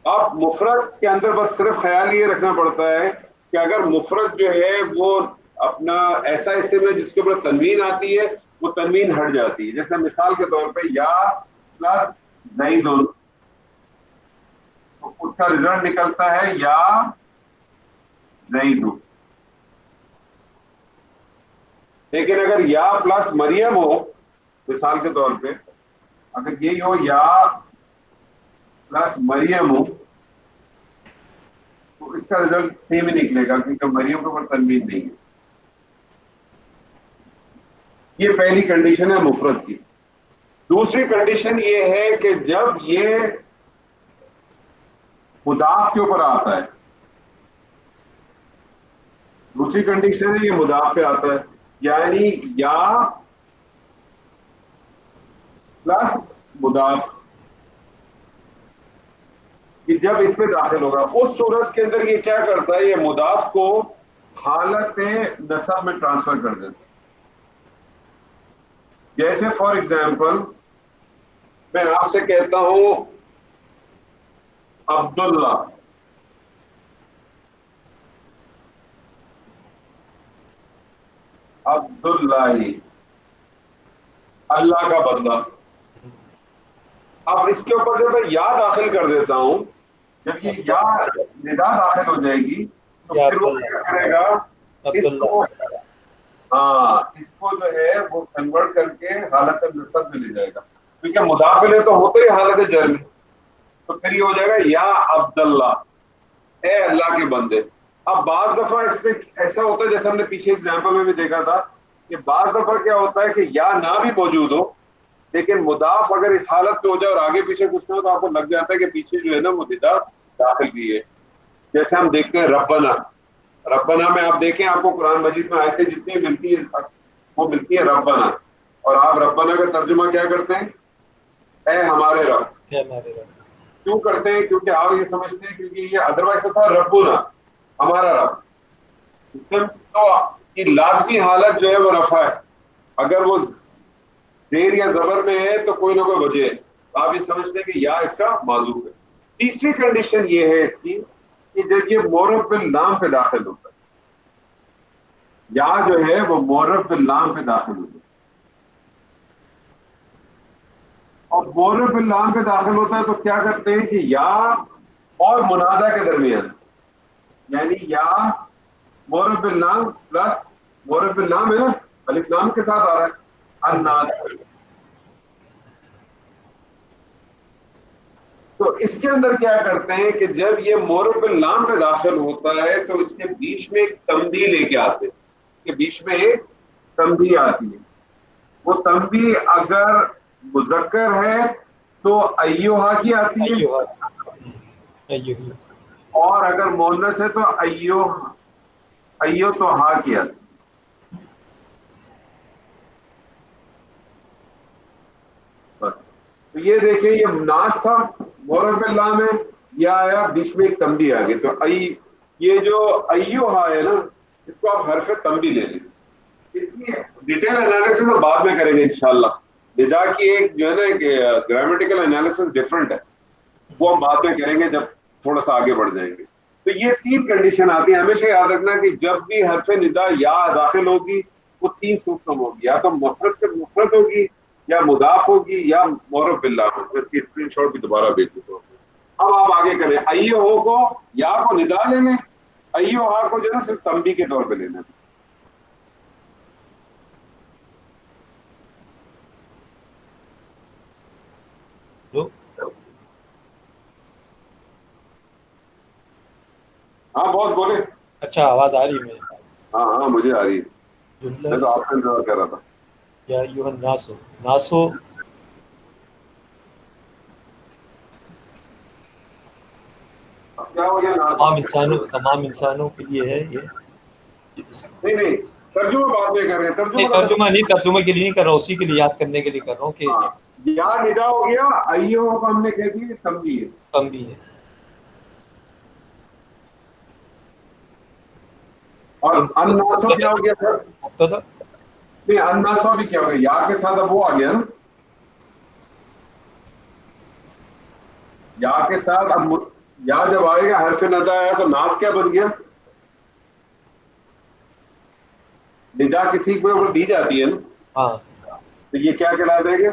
اب مفرد کے اندر بس صرف خیال یہ رکھنا پڑتا ہے کہ اگر مفرد جو ہے وہ اپنا ایسا اسم ہے جس کے اوپر تنوین آتی ہے, وہ تنوین ہٹ جاتی ہے. جیسے مثال کے طور پہ یا پلس زیدن, تو اس کا رزلٹ نکلتا ہے یا زیدن. لیکن اگر یا پلس مریم ہو, مثال کے طور پہ اگر یہی ہو یا پلس مریم ہو, تو اس کا رزلٹ سیم ہی نکلے گا کیونکہ مریم کے اوپر تنوین نہیں ہے. یہ پہلی کنڈیشن ہے مفرد کی. دوسری کنڈیشن یہ ہے کہ جب یہ مضاف کے اوپر آتا ہے, دوسری کنڈیشن ہے یہ مضاف پہ آتا ہے, یعنی یا پلس مضاف, کہ جب اس پہ داخل ہوگا اس صورت کے اندر یہ کیا کرتا ہے, یہ مضاف کو حالت نصب میں ٹرانسفر کر دیتا ہے. جیسے فار ایگزامپل میں آپ سے کہتا ہوں عبداللہ, عبداللہ اللہ کا بندہ. اب اس کے اوپر جب میں یا داخل کر دیتا ہوں, جب یہ یا ندا داخل ہو جائے گی یا پھر وہ عبداللہ کیا کرے گا عبداللہ اس کو جو ہے وہ کنورٹ کر کے حالت نصب میں لے جائے گا، کیونکہ مضاف الیہ تو ہوتے ہی حالت جر میں، تو پھر یہ ہو جائے گا یا عبداللہ، اے اللہ کے بندے۔ اب بعض دفعہ اس میں ایسا ہوتا ہے جیسے ہم نے پیچھے ایگزامپل میں بھی دیکھا تھا کہ بعض دفعہ کیا ہوتا ہے کہ یا نہ بھی موجود ہو لیکن مضاف اگر اس حالت پہ ہو جائے اور آگے پیچھے کچھ نہ ہو تو آپ کو لگ جاتا ہے کہ پیچھے جو ہے نا وہ ندا داخل کی ہے۔ جیسے ہم دیکھتے ہیں ربنا، ربنا میں آپ دیکھیں آپ کو قرآن مجید میں آیتیں جتنی ملتی ہیں وہ ملتی ہیں ربنا، اور آپ ربنا کا ترجمہ کیا کرتے ہیں؟ اے ہمارے رب۔ اے ہمارے رب، کیوں کرتے ہیں؟ کیونکہ آپ یہ سمجھتے ہیں کیونکہ یہ ادروائز تو تھا ربنا، ہمارا رب، تو یہ لازمی حالت جو ہے وہ رفع ہے، اگر وہ زیر یا زبر میں ہے تو کوئی نہ کوئی وجہ ہے، آپ یہ سمجھتے ہیں کہ یا اس کا معذوف ہے۔ تیسری کنڈیشن یہ ہے اس کی کہ جب یہ معرف باللام پہ داخل ہوتا ہے، یا جو ہے وہ معرف باللام پہ داخل ہوتا ہے، اور معرف باللام پہ داخل ہوتا ہے تو کیا کرتے ہیں کہ یا اور منادہ کے درمیان، یعنی یا معرف باللام پلس معرف باللام ہے نا، الف لام کے ساتھ آ رہا ہے الناس، تو اس کے اندر کیا کرتے ہیں کہ جب یہ معرف باللام پہ داخل ہوتا ہے تو اس کے بیچ میں ایک تنبیہ لے کے آتے ہیں، کہ بیچ میں ایک تنبیہ آتی ہے، وہ تنبیہ اگر مذکر ہے تو ایوہا کی آتی ہے، ایوہ اور اگر مؤنث ہے تو ایو تو ہا کی آتی ہے۔ بس تو یہ دیکھیں یہ ناس تھا معرف باللام ہے، یہ آیا بیچ میں ایک تنبیہ آ گئی، تو یہ جو ایوہا ہے نا اس کو آپ حرف تنبیہ لے لیں، اس کی ڈیٹیل انالیسس ہم بعد میں کریں گے انشاءاللہ، ندا کی ایک جو ہے نا گرامیٹیکل انالیسس ڈفرنٹ ہے، وہ ہم بعد میں کریں گے جب تھوڑا سا آگے بڑھ جائیں گے۔ تو یہ تین کنڈیشن آتی ہیں، ہمیشہ یاد رکھنا کہ جب بھی حرف ندا یا داخل ہوگی وہ تین صورتوں میں ہوگی، یا تو مفرد ہوگی یا مضاف ہوگی یا معرف باللام ہوگی۔ اس کی اسکرین شاٹ بھی دوبارہ بھیج دیتا ہوں۔ اب آپ آگے کریں، ایو کو یا کو ندا لے لیں، ایو ہا کو جو ہے نا صرف تنبیہ کے طور پہ لینا۔ ہاں بہت بولے۔ اچھا آواز آ رہی ہے؟ ہاں مجھے آ رہی ہے، میں تو آپ کا انتظار کر رہا تھا۔ یا ایوہ الناسو، ناسو کیا ہو گیا؟ تمام انسانوں کے لیے ہے یہ، نہیں ترجمہ بعد میں کر رہے ہیں، ترجمہ کے لیے نہیں کر رہا ہوں، اسی کے لیے یاد کرنے کے لیے کر رہا ہوں کہ یا ندا ہو گیا، ایو کو ہم نے کہہ دیا تنبیہ، تنبیہ ہے، اور الناسو کیا ہو گیا سر؟ مبتدا نہیں الناسو بھی کیا ہو گیا؟ یا کے ساتھ اب وہ آ گیا نا، یا کے ساتھ اب یا جب آئے گا حرف ندا آیا تو ناس کیا بن گیا؟ ندا کسی کو اوپر دی جاتی ہے نا، ہاں تو یہ کیا کہلا دیں گے؟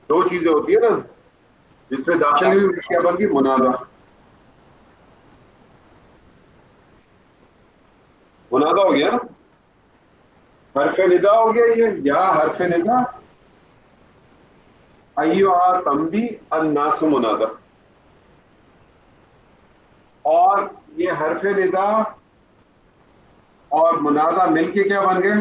دو چیزیں ہوتی ہیں نا جس میں داخل ہوئی، کیا بن گئی؟ منادا۔ منادا ہو گیا نا، حرف ندا ہو گیا یہ، یا حرف ندا، ایوہا تنبیہ، الناس منادا، اور یہ حرف ندا اور منادا مل کے کیا بن گئے؟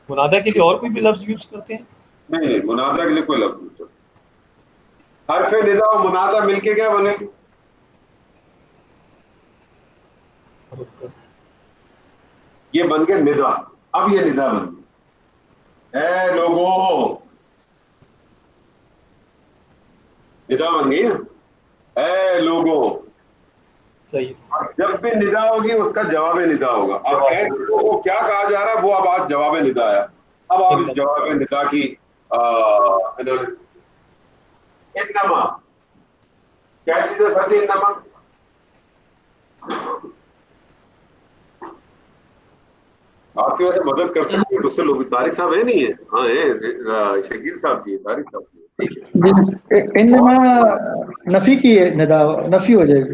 منادہ کے لیے اور کوئی بھی لفظ یوز کرتے ہیں؟ نہیں منادا کے لیے کوئی لفظ نہیں چلتا، حرف ندا اور منادا مل کے کیا بنے؟ یہ بن گئے ندا۔ اب یہ ندا بن گئی، اے لوگوں، ندا بن گئی نا، اے لوگوں۔ صحیح، جب بھی ندا ہوگی اس کا جواب ندا ہوگا۔ اب اے لوگوں کو کیا کہا جا رہا ہے وہ اب آج جواب ندا ہے۔ اب آپ اس جواب ندا کی انما کیا چیز ہے سچ؟ انما آپ کی وجہ سے مدد کر سکتے ہیں دوسرے لوگ، طارق صاحب ہے نہیں ہے؟ ہاں ہے، شکیل صاحب کی ہے، طارق صاحب کی ہے۔ انما نفی کی ہے، ندا نفی ہو جائے گی۔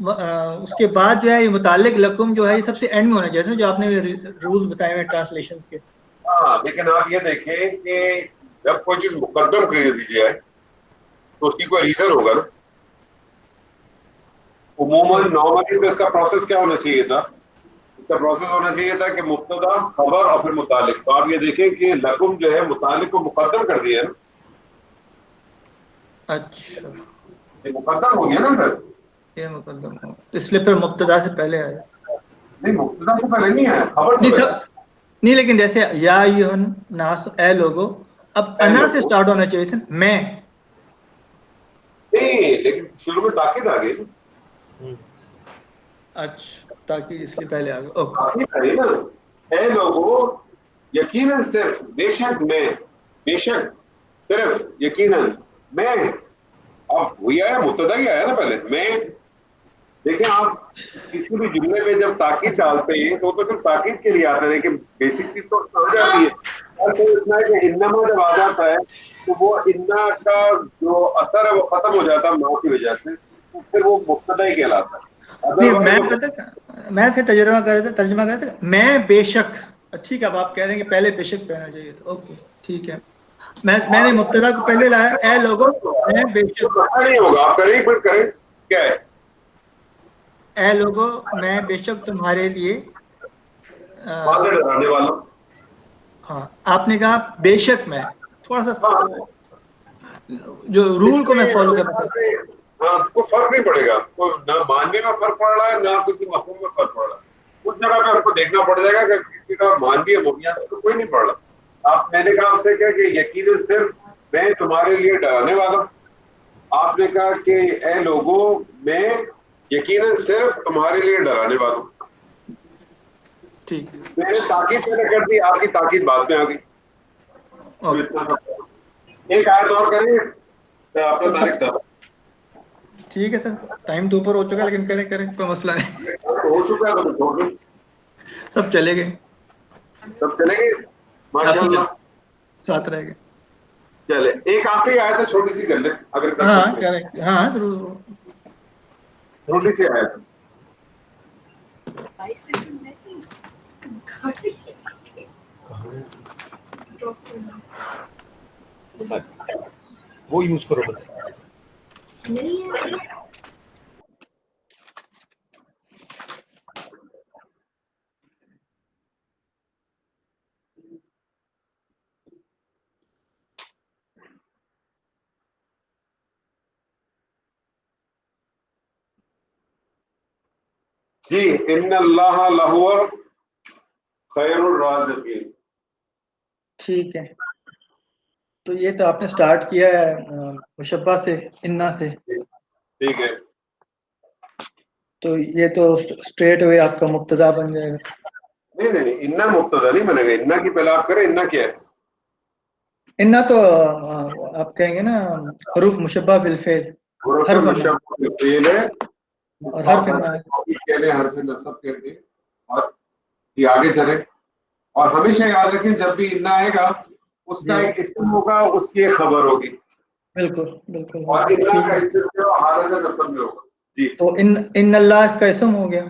اس کے بعد جو ہے یہ متعلق لکم جو ہے یہ سب سے اینڈ میں ہونا چاہیے جو آپ نے رولز بتائے ہوئے ٹرانسلیشن کے. ہاں لیکن آپ یہ دیکھیں کہ جب کوئی چیز مقدم کر دی جائے تو اس کی کوئی ریزن ہوگا نا. عموماً نارملی اس کا پروسیس کیا ہونا چاہیے تھا؟ اس کا پروسیس ہونا چاہیے تھا کہ مبتدا خبر اور پھر متعلق. تو آپ یہ دیکھیں کہ لکم جو ہے متعلق کو مقدم کر دیا نا. اچھا یہ مقدم ہو گیا نا پھر. یہ مقدم ہو اس لیے پھر مبتدا سے پہلے آیا. نہیں مبتدا سے پہلے نہیں آیا, خبر سے پہلے. نہیں لیکن جیسے یا ایھا الناس اے لوگو, اب انا سے سٹارٹ ہونا چاہیے تھا میں. نہیں لیکن شروع میں تاکید آ گئی. اچھا تاکید اس لیے پہلے آ گیا. اوکے تاکید آ گئی نا. اے لوگو یقیناً صرف بے شک میں, بے شک صرف یقیناً میں. اب وہی آیا, مبتدا ہی آیا نا پہلے میں. دیکھیں آپ کسی بھی جملے میں جب تاکید ڈالتے ہیں تو صرف تاکید کے لیے آتا ہے, لیکن بیسک چیز تو آ جاتی ہے. اور پھر اتنا ہے کہ انما جب آ جاتا ہے تو وہ انا کا جو اثر ہے وہ ختم ہو جاتا ہے ماں کی وجہ سے, تو پھر وہ مبتدا ہی کہلاتا ہے. میں سے ترجمہ کر رہا تھا میں بے شک. ٹھیک ہے, اب آپ کہہ رہے ہیں کہ پہلے بے شک پہنا چاہیے تھا. اوکے ٹھیک ہے, میں نے مبتدا کو پہلے لایا. اے لوگوں میں بے شک نہیں ہوگا, آپ کریں پھر کریں کیا ہے. اے لوگوں میں بے شک تمہارے لیے باتیں ڈرانے والا. ہاں آپ نے کہا بے شک میں تھوڑا سا جو رول کو میں فالو کرنا چاہتا ہوں. ہاں کوئی فرق نہیں پڑے گا, کوئی نہ ماننے میں فرق پڑ رہا ہے نہ کسی مفہوم میں فرق پڑ رہا ہے. اس جگہ پہ ہم کو دیکھنا پڑ جائے گا کہ کسی کا مانوی ہے مبنیہ سے تو کوئی نہیں پڑ رہا. آپ میں نے کہا آپ سے کیا کہ یقیناً صرف میں تمہارے لیے ڈرانے والا. آپ نے کہا کہ اے لوگوں میں یقیناً صرف تمہارے لیے ڈرانے والا ہوں. ٹھیک میں نے تاکید پہلے کر دی, آپ کی تاکید بعد میں آ گئی. ایک آیت اور کریں اپنا طارق صاحب. ٹھیک ہے سر, ٹائم تو اوپر ہو چکا لیکن کریں کوئی مسئلہ نہیں. ہو چکا ہے تو سب چلے گئے, سب چلے گئے ماشاء اللہ, ساتھ رہ گئے. چلے ایک آخری آیت ہے چھوٹی سی کر لیں اگر کر ہاں سکتے ہیں. کریں, ہاں ضرور. چھوٹی سی آیت وہ یوز کرو بتا. جی. ان اللہ لہو خیر الرازقین. ٹھیک ہے, تو یہ تو آپ نے سٹارٹ کیا ہے مشبہ سے, انا سے. ٹھیک ہے, تو یہ تو اسٹریٹ ہوئے آپ کا مبتدا بن جائے گا. نہیں انا مبتدا نہیں بنے گا. انا کی پہلے آپ کریں, انا کیا ہے؟ انا تو آپ کہیں گے نا حروف مشبہ بالفعل, حرف فعل ہے اور حرف انا ہے. حرف نصب کہتے ہیں. اور یہ آگے چلے, اور ہمیشہ یاد رکھیں جب بھی انا آئے گا اس کا ایک اسم ہوگا, اس کی ایک خبر ہوگی. بالکل اور انا کا اسم جو حالت نصب میں ہوگا. جی تو ان اللہ اس کا اسم ہو گیا.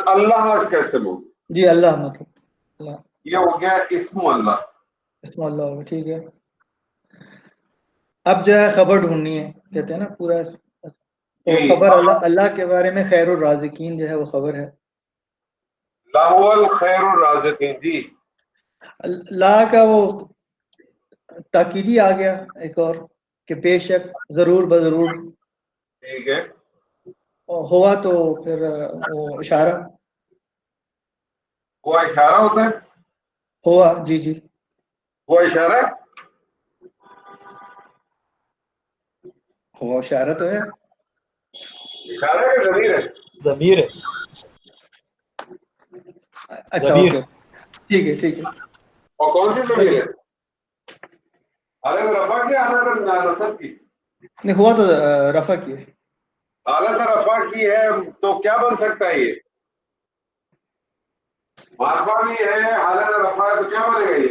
اللہ اس کا اسم ہوگا. جی اللہ مطلب اللہ, یہ ہو گیا اسم اللہ. اسم اللہ ہوگا. ٹھیک ہے, اب جو ہے خبر ڈھونڈنی ہے کہتے ہیں نا پورا. تو خبر اللہ کے بارے میں خیر الرازقین جو ہے وہ خبر ہے. لاہول خیر الرازقین. جی لا کا وہ تاکیدی آ گیا ایک اور کہ بے شک ضرور بضرور. ٹھیک ہے, ہوا تو پھر وہ اشارہ. وہ اشارہ ہوتا ہے. ہوا جی وہ اشارہ ہوا اشارہ تو ہے. اشارہ کا ضمیر ہے. ضمیر ہے. اچھا اوکے, ٹھیک ہے. اور کون سی ضمیر ہے؟ حالت رفع کی, حالت نصب کی؟ نہیں, ہوا تو رفع کی ہے. حالت رفع کی ہے تو کیا بن سکتا ہے؟ یہ معرفہ بھی ہے, حالت رفع ہے تو کیا بنے گا؟ یہ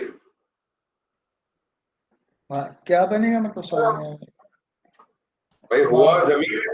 کیا بنے گا مطلب سمجھ میں. بھائی ہوا ضمیر ہے,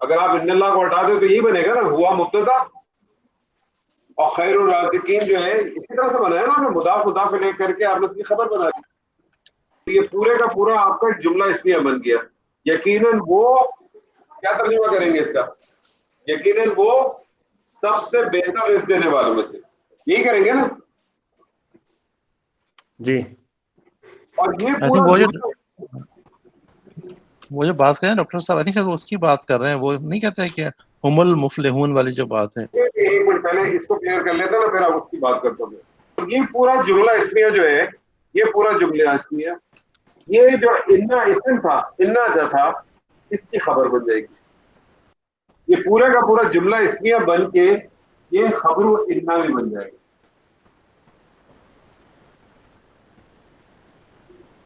اگر آپ ان اللہ کو ہٹا دیں تو یہی بنے گا نا, ہوا مبتدا اور خیر الرازقین جو ہے اسی طرح سے بنا ہے نا, مضاف مضاف لے کر کے آپ نے اس کی خبر بنا دی. یہ پورے کا پورا آپ کا جملہ اسمیہ بن گیا. یقیناً وہ, کیا ترجمہ کریں گے اس کا؟ یقیناً وہ سب سے بہتر رزق دینے والوں میں سے, یہی کریں گے نا جی. اور یہ I think وہ جو بات کریں ڈاکٹر صاحب, نہیں اس کی بات کر رہے ہیں, وہ نہیں کہتے ہیں کہ ہم المفلحون والی جو بات ہے. ایک منٹ پہلے اس کو کلیئر کر لیتا نا, پھر آپ اس کی بات کرتا ہوں. یہ پورا جملہ اسمیہ جو ہے, یہ پورا جملہ اسمیہ, یہ جو انا اسم تھا, انا جو تھا, اس کی خبر بن جائے گی. یہ پورا کا پورا جملہ اسمیہ بن کے یہ خبر و انا بھی بن جائے گی.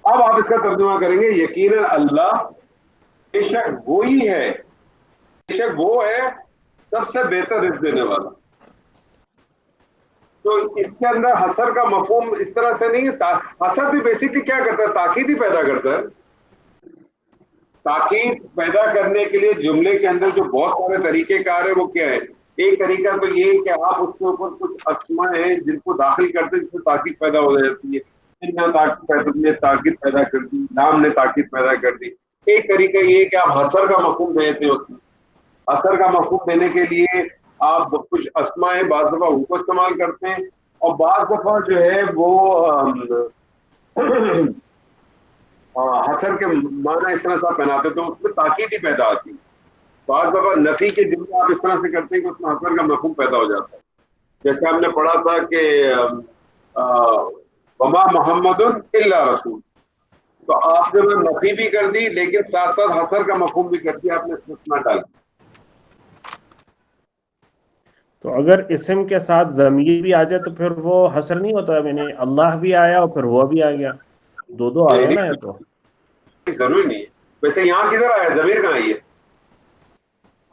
اب آپ اس کا ترجمہ کریں گے یقیناً اللہ بے شک وہی ہے, بے شک وہ ہے سب سے بہتر رزق دینے والا. تو اس کے اندر حسر کا مفہوم اس طرح سے نہیں ہے. حسر بھی بیسکلی کیا کرتا ہے, تاکید ہی پیدا کرتا ہے. تاکید پیدا کرنے کے لیے جملے کے اندر جو بہت سارے طریقے کار ہیں وہ کیا ہے. ایک طریقہ تو یہ کہ آپ اس کے اوپر کچھ اسماء ہیں جن کو داخل کرتے ہیں, جس سے تاکید پیدا ہو جاتی ہے. تاکید پیدا کر دی, نام نے تاکید پیدا کر دی. ایک طریقہ یہ کہ آپ حسر کا مفہوم دیتے ہو. حسر کا مفہوم دینے کے لیے آپ کچھ اسماء ہیں, بعض دفعہ ان کو استعمال کرتے ہیں, اور بعض دفعہ جو ہے وہ حسر کے معنی اس طرح سے آپ پہناتے تو اس میں تاکید ہی پیدا آتی ہے. بعض دفعہ نفی کے جملے آپ اس طرح سے کرتے ہیں کہ اس میں حسر کا مفہوم پیدا ہو جاتا ہے. جیسے ہم نے پڑھا تھا کہ وما محمد الا رسول, تو آپ نے نفی بھی کر دی لیکن ساتھ ساتھ حسر کا مفہوم بھی کر دیا, آپ نے اس میں ڈال دیا. تو اگر اسم کے ساتھ ضمیر بھی آ جائے تو پھر وہ حسر نہیں ہوتا, یعنی اللہ بھی آیا اور پھر ہوا بھی آ گیا, دو آ گیا نا. یہ تو ضروری نہیں ہے. ویسے یہاں کدھر آیا, ضمیر کہاں ہے؟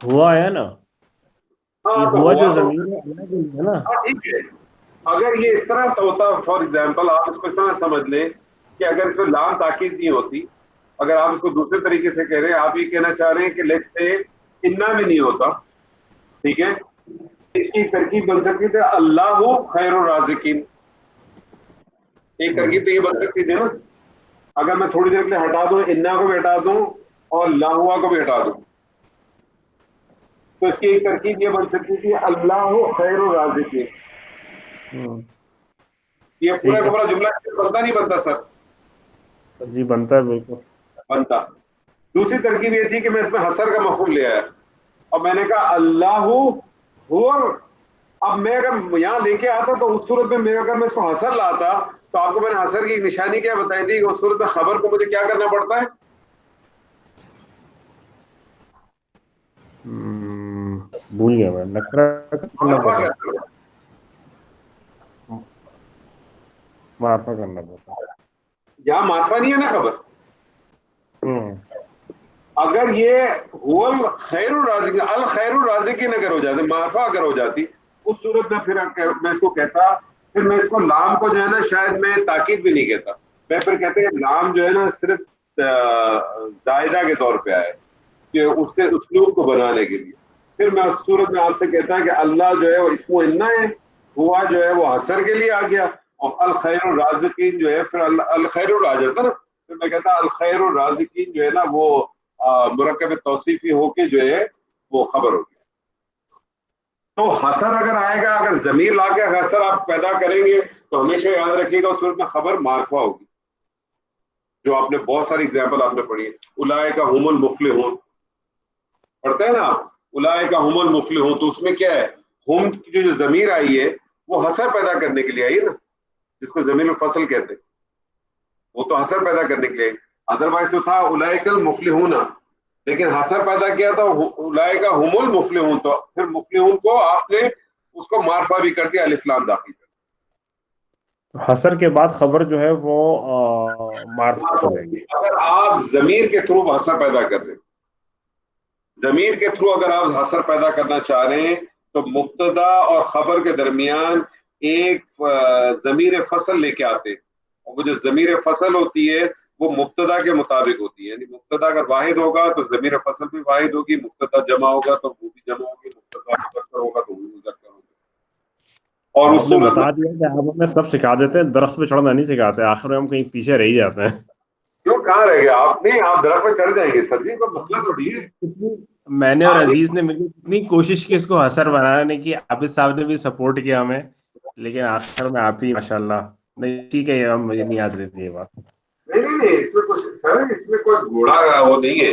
ہوا آیا نا, یہ ہوا جو ضمیر ہے نا. ٹھیک ہے, اگر یہ اس طرح سے ہوتا, فار ایگزامپل آپ اس کو اس طرح سمجھ لیں کہ اگر اس میں لام تاکید نہیں ہوتی, اگر آپ اس کو دوسرے طریقے سے کہہ رہے ہیں, آپ یہ کہنا چاہ رہے ہیں کہ لیٹ سے انا بھی نہیں ہوتا, ٹھیک ہے, اس کی ترکیب بن سکتی تھی اللہ خیر الرازقین. ایک ترکیب تو یہ بن سکتی تھی نا, اگر میں تھوڑی دیر کے لیے ہٹا دوں, انا کو بھی ہٹا دوں اور لاہوا کو بھی ہٹا دوں, تو اس کی ایک ترکیب یہ بن سکتی تھی اللہ خیر الرازقین. یہ پورا کا پورا جملہ بنتا نہیں بنتا سر؟ جی بنتا ہے, بالکل بنتا. دوسری ترکیب یہ تھی کہ میں اس میں حسر کا مفہوم لے آیا اور میں نے کہا اللہ ہو. اب میں اگر یہاں لے کے آتا تو اس صورت میں اگر میں اس کو حسر لاتا تو آپ کو میں نے حسر کی نشانی کیا بتائی تھی, اس صورت میں خبر کو مجھے کیا کرنا پڑتا ہے, بھول گیا میں, معرفہ کرنا پڑتا. یہاں معرفہ نہیں ہے نا خبر. اگر یہ خیر الرازقین الخیر الرازقین اگر ہو جاتی, معرفہ اگر ہو جاتی, اس صورت میں پھر میں اس کو کہتا, پھر میں اس کو لام کو جو ہے نا شاید میں تاکید بھی نہیں کہتا, میں پھر کہتے ہیں لام جو ہے نا صرف زائدہ کے طور پہ آئے کہ اس کے اسلوب کو بنانے کے لیے. پھر میں اس صورت میں آپ سے کہتا کہ اللہ جو ہے وہ اسم انا ہے, ہوا جو ہے وہ حسر کے لیے آ گیا, اور الخیر الرازقین جو ہے پھر الخیر آ جاتا نا, پھر میں کہتا الخیر الرازقین جو ہے نا وہ مرکب توصیفی ہو کے جو ہے وہ خبر ہو گیا. تو حسر اگر آئے گا, اگر ضمیر لا کے حسر آپ پیدا کریں گے تو ہمیشہ یاد رکھیے گا اس صورت میں خبر معرفہ ہوگی, جو آپ نے بہت ساری اگزامپل آپ نے پڑھی ہے. اولئک هم المفلحون پڑھتے ہیں نا آپ, اولئک هم المفلحون, تو اس میں کیا ہے, ہم کی جو ضمیر آئی ہے وہ حسر پیدا کرنے کے لیے آئی ہے نا, جس کو ضمیر الفصل کہتے ہیں, وہ تو حسر پیدا کرنے کے لیے. ادروائز تو تھا اولئک المفلحون, لیکن حسر پیدا کیا تھا اولئک هم المفلحون, تو پھر مفلحون کو آپ نے اس کو معرفہ بھی کر دیا, الف لام داخل کر. حسر کے بعد خبر جو ہے وہ معرفہ ہو جائے گی. اگر آپ ضمیر کے تھرو حسر پیدا کر رہے ہیں, ضمیر کے تھرو اگر آپ حسر پیدا کرنا چاہ رہے ہیں تو مبتدا اور خبر کے درمیان ایک ضمیر فصل لے کے آتے, اور وہ جو ضمیر فصل ہوتی ہے وہ مبتدا کے مطابق ہوتی ہے. یعنی مبتدا اگر واحد ہوگا تو ضمیر فصل بھی واحد ہوگی, مبتدا جمع ہوگا تو وہ بھی جمع ہوگی, مبتدا مذکر ہوگا تو وہ بھی مذکر ہوگی. اور اس آپ نے صورت بتا دیا کہ آپ ہمیں سب سکھا دیتے ہیں, درخت پہ چڑھنا نہیں سکھاتے, آخر میں ہم کہیں پیچھے رہ ہی جاتے ہیں. کیوں کہاں رہ گیا آپ؟ نہیں, آپ درخت پہ چڑھ جائیں گے سر جی, کوئی مسئلہ تھوڑی ہے. میں نے اور عزیز نے مل کے اتنی کوشش کی اس کو حسر بنانے کی, عابد صاحب نے بھی سپورٹ کیا ہمیں, لیکن آخر میں آپ ہی ماشاء اللہ. نہیں ٹھیک ہے, یہ مجھے نہیں یاد رہتی یہ بات. نہیں, اس میں کچھ سر, اس میں کوئی گھوڑا وہ نہیں ہے,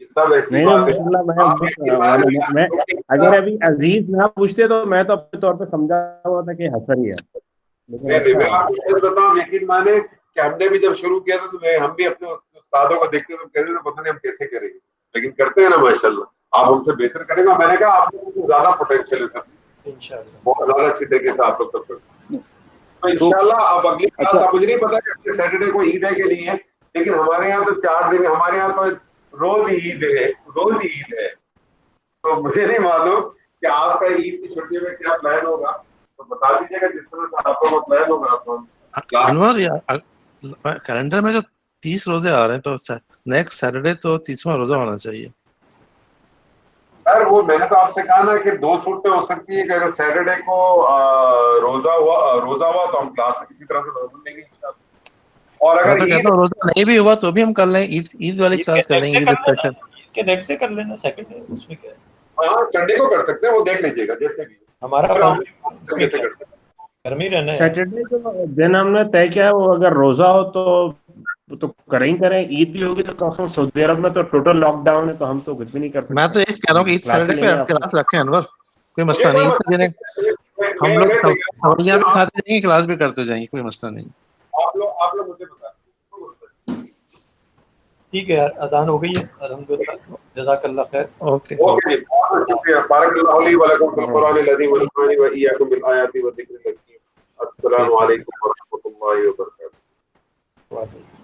یہ سب ایسی نہیں بات ماشاء اللہ, میں اگر ابھی عزیز نہ پوچھتے تو میں تو اپنے طور پہ سمجھا ہوا تھا کہ حسر ہی ہے. لیکن میں آپ کو بتاؤں, یقین مانے کہ ہم نے بھی جب شروع کیا تھا تو ہم بھی اپنے استادوں کو دیکھتے تو کہتے تھے پتہ نہیں ہم کیسے کریں گے, لیکن کرتے ہیں نا ماشاء اللہ. آپ ہم سے بہتر کریں گے. میں نے کہا آپ کو زیادہ پوٹینشیل ہے سر, انشاءاللہ بہت زیادہ اچھی طریقے سے آپ لوگ سب کرتے ہیں. تو انشاءاللہ اب اگلی کلاس, آپ مجھے نہیں پتا کہ سیٹرڈے کو عید ہے کہ نہیں ہے, لیکن ہمارے یہاں تو 4 دن, ہمارے یہاں تو روز ہی عید ہے, روز ہی عید ہے. تو مجھے نہیں معلوم کہ آپ کا عید کی چھٹی میں کیا پلان ہوگا, تو بتا دیجیے گا جس طرح سے آپ کا وہ پلان ہوگا. تو انور, کیلنڈر میں جو 30 روزے آ رہے ہیں تو نیکسٹ سیٹرڈے تو 30واں روزہ ہونا چاہیے. سر وہ میں نے تو آپ سے کہا نا کہ 2 صورتیں ہو سکتی ہے, کہ اگر سیٹرڈے کو روزہ ہوا تو ہم کلاس کسی طرح سے روزہ لیں گے انشاءاللہ. اور میں اگر تو کہتا ہوں روزہ نہیں بھی ہوا تو بھی ہم کر لیں, عید والی کلاس کر لیں گے, عید اسپیشل. عید کے نیکسٹ سے کر لینا, سیکنڈ ڈے اس میں کیا ہے. ہاں سنڈے کو کر سکتے ہیں, وہ دیکھ لیجیے گا جیسے بھی ہمارا اس میں کیسے کرتے ہیں. گھر میں رہنا ہے. سیٹرڈے جو دن ہم نے طے کیا ہے وہ اگر روزہ ہو تو کریں ہی کریں, عید بھی ہوگی تو کم سے کم سعودی عرب میں تو ٹوٹل لاک ڈاؤن ہے, تو ہم تو کچھ بھی نہیں کر سکتے. میں تو یہی کہہ رہا ہوں کہ عید سیٹرڈے پہ کلاس رکھیں انور, کوئی مسئلہ نہیں. عید کے دن ہم لوگ سوئیاں بھی کھاتے جائیں گے, کلاس بھی کرتے جائیں گے, کوئی مسئلہ نہیں. آپ لوگ مجھے بتا ٹھیک ہے یار, اذان ہو گئی ہے الحمدللہ. جزاک اللہ خیر. اوکے اوکے جی, بہت شکریہ. بارک اللہ علی ولکم فی القرآن العظیم ونفعنی و ایاکم بالآیات والذکر الحکیم. السلام علیکم ورحمۃ اللہ وبرکاتہ. وعلیکم